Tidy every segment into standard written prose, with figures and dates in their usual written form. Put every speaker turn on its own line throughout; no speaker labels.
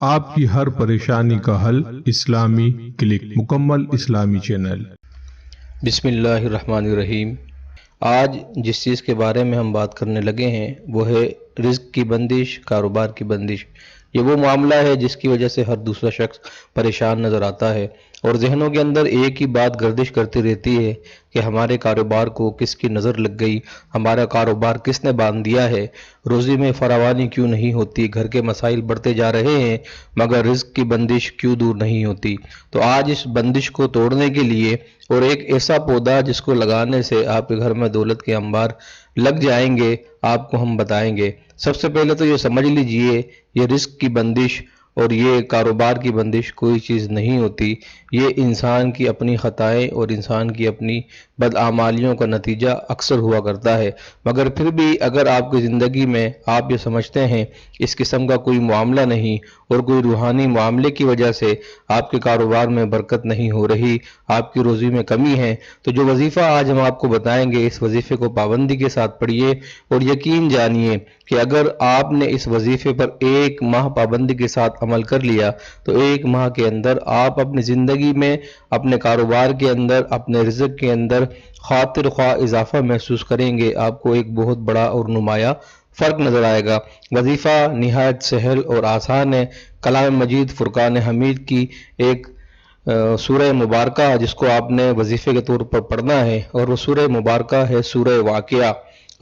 آپ کی ہر پریشانی کا حل اسلامی کلک، مکمل اسلامی چینل۔
بسم اللہ الرحمن الرحیم۔ آج جس چیز کے بارے میں ہم بات کرنے لگے ہیں وہ ہے رزق کی بندش، کاروبار کی بندش۔ یہ وہ معاملہ ہے جس کی وجہ سے ہر دوسرا شخص پریشان نظر آتا ہے اور ذہنوں کے اندر ایک ہی بات گردش کرتی رہتی ہے کہ ہمارے کاروبار کو کس کی نظر لگ گئی، ہمارا کاروبار کس نے باندھ دیا ہے، روزی میں فراوانی کیوں نہیں ہوتی، گھر کے مسائل بڑھتے جا رہے ہیں مگر رزق کی بندش کیوں دور نہیں ہوتی۔ تو آج اس بندش کو توڑنے کے لیے اور ایک ایسا پودا جس کو لگانے سے آپ کے گھر میں دولت کے انبار لگ جائیں گے، آپ کو ہم بتائیں گے۔ سب سے پہلے تو یہ سمجھ لیجئے، یہ رزق کی بندش اور یہ کاروبار کی بندش کوئی چیز نہیں ہوتی، یہ انسان کی اپنی خطائیں اور انسان کی اپنی بدعمالیوں کا نتیجہ اکثر ہوا کرتا ہے۔ مگر پھر بھی اگر آپ کی زندگی میں آپ یہ سمجھتے ہیں اس قسم کا کوئی معاملہ نہیں اور کوئی روحانی معاملے کی وجہ سے آپ کے کاروبار میں برکت نہیں ہو رہی، آپ کی روزی میں کمی ہے، تو جو وظیفہ آج ہم آپ کو بتائیں گے اس وظیفے کو پابندی کے ساتھ پڑھیے اور یقین جانیے کہ اگر آپ نے اس وظیفے پر ایک ماہ پابندی کے ساتھ عمل کر لیا تو ایک ماہ کے اندر آپ اپنی زندگی میں، اپنے کاروبار کے اندر، اپنے رزق کے اندر خاطر خواہ اضافہ محسوس کریں گے۔ آپ کو ایک بہت بڑا اور نمایاں فرق نظر آئے گا۔ وظیفہ نہایت سہل اور آسان ہے۔ کلام مجید فرقان حمید کی ایک سورہ مبارکہ جس کو آپ نے وظیفے کے طور پر پڑھنا ہے، اور وہ سورہ مبارکہ ہے سورہ واقعہ۔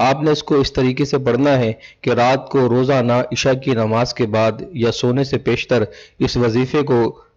آپ نے اس کو اس طریقے سے پڑھنا ہے کہ رات کو روزانہ عشاء کی نماز کے بعد یا سونے سے پیشتر اس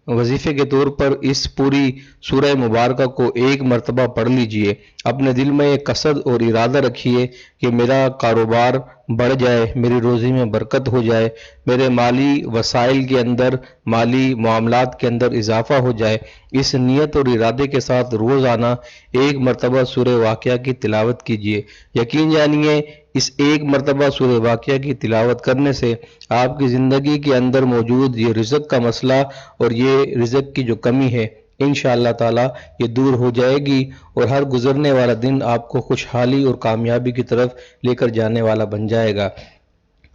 وظیفے کے طور پر اس پوری سورہ مبارکہ کو ایک مرتبہ پڑھ لیجئے۔ اپنے دل میں ایک قصد اور ارادہ رکھیے کہ میرا کاروبار بڑھ جائے، میری روزی میں برکت ہو جائے، میرے مالی وسائل کے اندر، مالی معاملات کے اندر اضافہ ہو جائے۔ اس نیت اور ارادے کے ساتھ روزانہ ایک مرتبہ سورہ واقعہ کی تلاوت کیجئے۔ یقین جانیے اس ایک مرتبہ سورہ واقعہ کی تلاوت کرنے سے آپ کی زندگی کے اندر موجود یہ رزق کا مسئلہ اور یہ رزق کی جو کمی ہے انشاءاللہ تعالی یہ دور ہو جائے گی اور ہر گزرنے والا دن آپ کو خوشحالی اور کامیابی کی طرف لے کر جانے والا بن جائے گا۔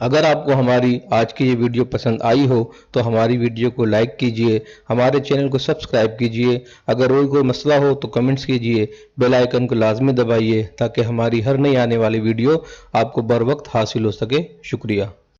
اگر آپ کو ہماری آج کی یہ ویڈیو پسند آئی ہو تو ہماری ویڈیو کو لائک کیجئے، ہمارے چینل کو سبسکرائب کیجئے، اگر کوئی مسئلہ ہو تو کمنٹس کیجئے، بیل آئیکن کو لازمی دبائیے تاکہ ہماری ہر نئی آنے والی ویڈیو آپ کو بر وقت حاصل ہو سکے۔ شکریہ۔